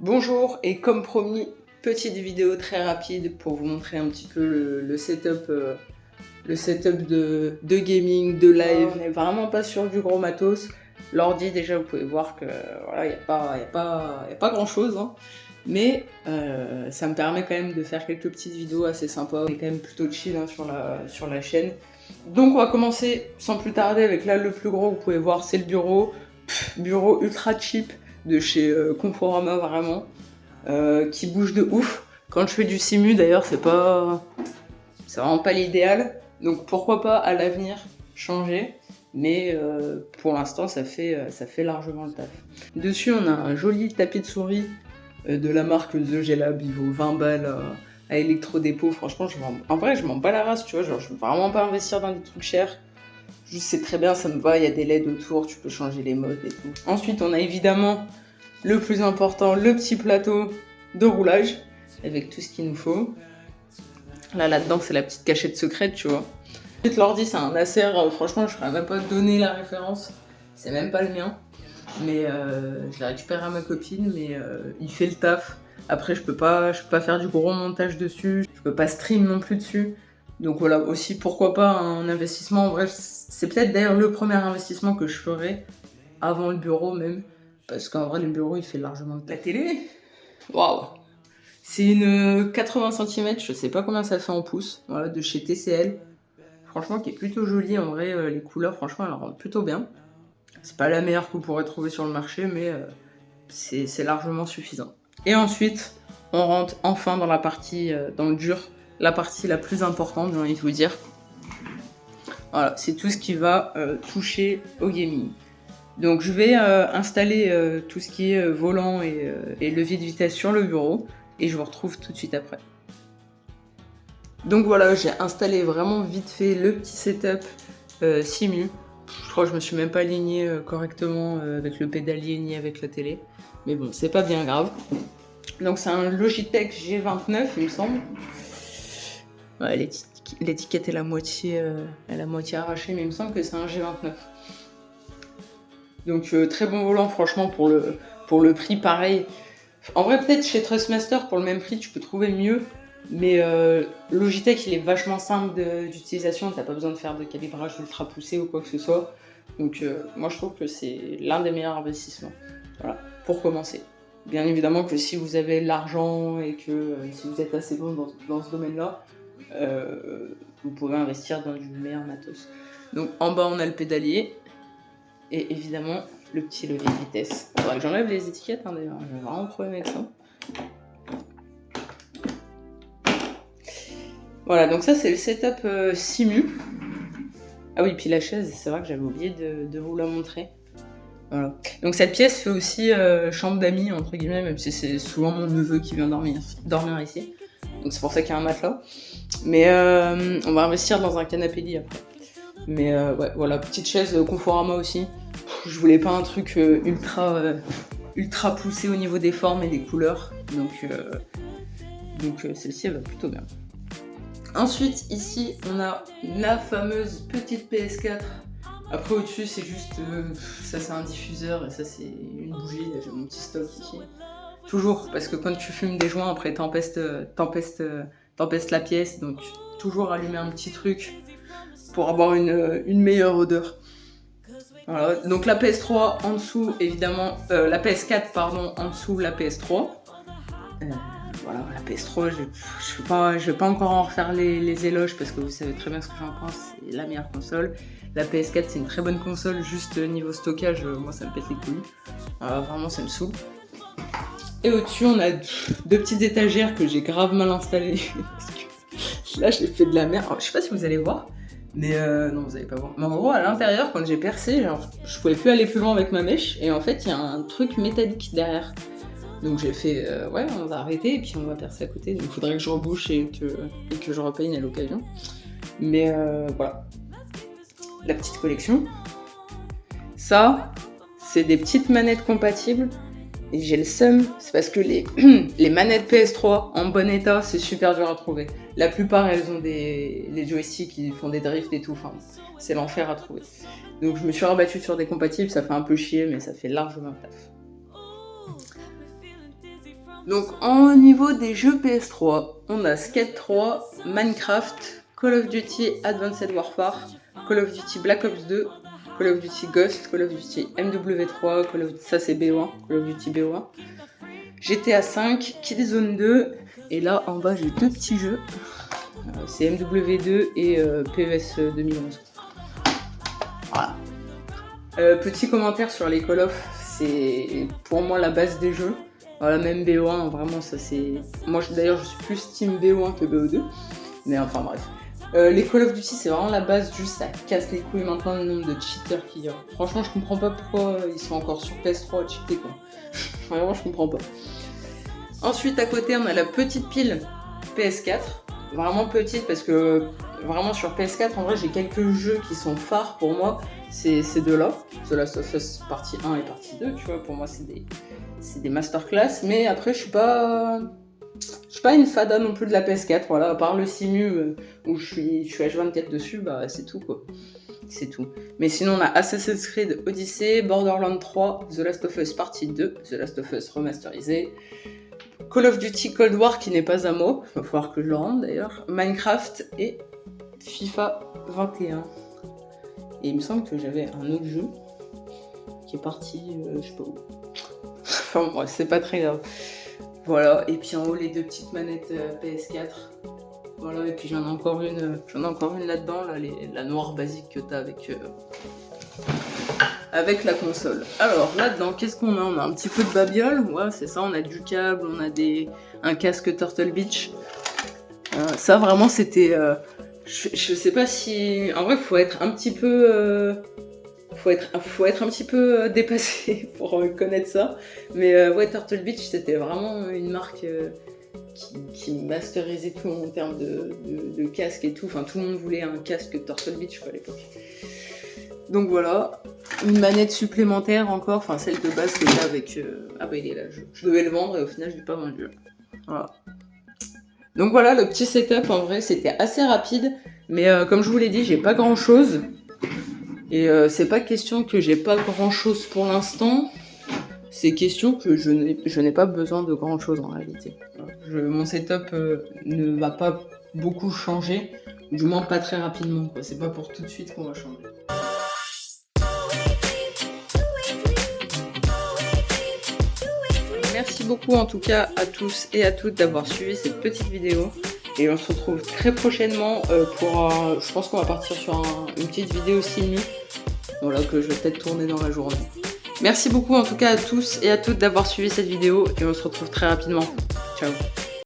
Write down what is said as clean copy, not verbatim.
Bonjour, et comme promis, petite vidéo très rapide pour vous montrer un petit peu le setup, de gaming, de live. On n'est vraiment pas sur du gros matos. L'ordi, déjà, vous pouvez voir que voilà, y a pas grand chose, hein. Mais ça me permet quand même de faire quelques petites vidéos assez sympas. On est quand même plutôt chill, hein, sur la chaîne. Donc on va commencer sans plus tarder avec là le plus gros, vous pouvez voir, c'est le bureau. Bureau ultra cheap de chez Conforama, vraiment, qui bouge de ouf. Quand je fais du simu d'ailleurs, c'est vraiment pas l'idéal, donc pourquoi pas à l'avenir changer, mais pour l'instant ça fait largement le taf. Dessus on a un joli tapis de souris de la marque The Gelab, il vaut 20 balles à Electro-Dépôt. Franchement en vrai je m'en bats la race, tu vois, genre je veux vraiment pas investir dans des trucs chers. Juste c'est très bien, ça me va, il y a des LED autour, tu peux changer les modes et tout. Ensuite on a évidemment le plus important, le petit plateau de roulage avec tout ce qu'il nous faut. Là-dedans c'est la petite cachette secrète, tu vois. Ensuite l'ordi c'est un Acer, franchement je ne saurais même pas donner la référence, c'est même pas le mien. Mais je l'ai récupéré à ma copine, mais il fait le taf. Après je peux pas faire du gros montage dessus, je peux pas stream non plus dessus. Donc voilà, aussi pourquoi pas un investissement. En vrai, c'est peut-être d'ailleurs le premier investissement que je ferai avant le bureau même. Parce qu'en vrai, le bureau il fait largement le taf. La télé, waouh! C'est une 80 cm, je sais pas combien ça fait en pouces, voilà, de chez TCL. Franchement, qui est plutôt jolie en vrai, les couleurs, franchement, elles rendent plutôt bien. C'est pas la meilleure que vous pourrez trouver sur le marché, mais c'est largement suffisant. Et ensuite, on rentre enfin dans la partie, dans le dur, la partie la plus importante, j'ai envie de vous dire. Voilà, c'est tout ce qui va toucher au gaming. Donc je vais installer tout ce qui est volant et levier de vitesse sur le bureau, et je vous retrouve tout de suite après. Donc voilà, j'ai installé vraiment vite fait le petit setup Simu. Je crois que je me suis même pas aligné correctement avec le pédalier ni avec la télé. Mais bon, c'est pas bien grave. Donc c'est un Logitech G29, il me semble. Ouais, l'étiquette est la moitié arrachée, mais il me semble que c'est un G29. Donc très bon volant, franchement, pour le prix, pareil. En vrai, peut-être chez Trustmaster, pour le même prix, tu peux trouver mieux. Mais Logitech, il est vachement simple d'utilisation. T'as pas besoin de faire de calibrage ultra poussé ou quoi que ce soit. Donc moi, je trouve que c'est l'un des meilleurs investissements. Voilà, pour commencer. Bien évidemment que si vous avez l'argent et que si vous êtes assez bon dans ce domaine-là, vous pouvez investir dans du meilleur matos. Donc en bas, on a le pédalier. Et évidemment, le petit levier de vitesse. Faudrait que j'enlève les étiquettes, hein, d'ailleurs. J'ai vraiment un problème avec ça. Voilà, donc ça, c'est le setup Simu. Ah oui, puis la chaise, c'est vrai que j'avais oublié de vous la montrer. Voilà. Donc cette pièce fait aussi chambre d'amis, entre guillemets, même si c'est souvent mon neveu qui vient dormir ici. Donc c'est pour ça qu'il y a un matelas. Mais on va investir dans un canapé lit après. Mais ouais, voilà, petite chaise Conforama aussi. Je voulais pas un truc ultra poussé au niveau des formes et des couleurs. Donc celle-ci, elle va plutôt bien. Ensuite, ici, on a la fameuse petite PS4. Après, au-dessus, c'est juste... ça, c'est un diffuseur et ça, c'est une bougie. J'ai mon petit stock ici. Toujours, parce que quand tu fumes des joints, après, t'empestes la pièce. Donc, toujours allumer un petit truc pour avoir une meilleure odeur. Voilà. Donc, la PS3 en dessous, évidemment... la PS4, pardon, en dessous, la PS3. Voilà, la PS3, je vais pas encore en refaire les éloges parce que vous savez très bien ce que j'en pense, c'est la meilleure console. La PS4, c'est une très bonne console, juste niveau stockage, moi ça me pète les couilles. Vraiment, ça me saoule. Et au-dessus, on a deux petites étagères que j'ai grave mal installées. Parce que là, j'ai fait de la merde. Alors, je sais pas si vous allez voir, mais non, vous allez pas voir. Mais en gros, à l'intérieur, quand j'ai percé, genre, je pouvais plus aller plus loin avec ma mèche, et en fait, il y a un truc métallique derrière. Donc j'ai fait, ouais, on va arrêter et puis on va percer à côté. Donc il faudrait que je rebouche et que je repeigne à l'occasion. Mais voilà, la petite collection. Ça, c'est des petites manettes compatibles. Et j'ai le seum, c'est parce que les manettes PS3 en bon état, c'est super dur à trouver. La plupart, elles ont les joysticks qui font des drifts et tout. Enfin, c'est l'enfer à trouver. Donc je me suis rabattue sur des compatibles, ça fait un peu chier, mais ça fait largement le taf. Donc au niveau des jeux PS3, on a Skate 3, Minecraft, Call of Duty Advanced Warfare, Call of Duty Black Ops 2, Call of Duty Ghost, Call of Duty MW3, ça c'est BO1, Call of Duty BO1, GTA 5, Killzone 2, et là en bas j'ai deux petits jeux, c'est MW2 et PES 2011. Voilà. Petit commentaire sur les Call of, c'est pour moi la base des jeux. Voilà, même BO1, vraiment ça c'est... Moi d'ailleurs je suis plus team BO1 que BO2, mais enfin bref. Les Call of Duty c'est vraiment la base, juste ça casse les couilles maintenant le nombre de cheaters qu'il y a. Franchement je comprends pas pourquoi ils sont encore sur PS3 à cheater quoi. Vraiment je comprends pas. Ensuite à côté on a la petite pile PS4, vraiment petite parce que vraiment sur PS4 en vrai j'ai quelques jeux qui sont phares pour moi, c'est ces deux-là, The Last of Us partie 1 et partie 2, tu vois, pour moi c'est des masterclass, mais après je suis pas une fada non plus de la PS4, voilà, à part le simu où je suis H24 dessus, bah c'est tout quoi. C'est tout. Mais sinon on a Assassin's Creed Odyssey, Borderlands 3, The Last of Us Partie 2, The Last of Us remasterisé, Call of Duty Cold War qui n'est pas un mot, il va falloir que je le rende d'ailleurs, Minecraft et FIFA 21. Et il me semble que j'avais un autre jeu qui est parti, je sais pas où. Enfin bref, c'est pas très grave. Voilà, et puis en haut les deux petites manettes PS4. Voilà, et puis j'en ai encore une là-dedans, là, la noire basique que t'as avec la console. Alors là-dedans, qu'est-ce qu'on a? On a un petit peu de babiole, ouais, c'est ça, on a du câble, on a un casque Turtle Beach. Ça vraiment c'était... je sais pas si... En vrai, faut être un petit peu... Faut être un petit peu dépassé pour connaître ça. Mais ouais, Turtle Beach, c'était vraiment une marque qui masterisait tout en termes de casque et tout. Enfin, tout le monde voulait un casque Turtle Beach à l'époque. Donc voilà, une manette supplémentaire encore, enfin celle de base que j'ai avec... Ah bah il est là, je devais le vendre et au final je l'ai pas vendu. Voilà. Donc voilà, le petit setup en vrai c'était assez rapide, mais comme je vous l'ai dit, j'ai pas grand chose. Et c'est pas question que j'ai pas grand chose pour l'instant, c'est question que je n'ai pas besoin de grand chose en réalité. Mon setup ne va pas beaucoup changer, du moins pas très rapidement, quoi. C'est pas pour tout de suite qu'on va changer. Merci beaucoup en tout cas à tous et à toutes d'avoir suivi cette petite vidéo. Et on se retrouve très prochainement pour... je pense qu'on va partir sur une petite vidéo simu. Voilà, que je vais peut-être tourner dans la journée. Merci beaucoup en tout cas à tous et à toutes d'avoir suivi cette vidéo. Et on se retrouve très rapidement. Ciao.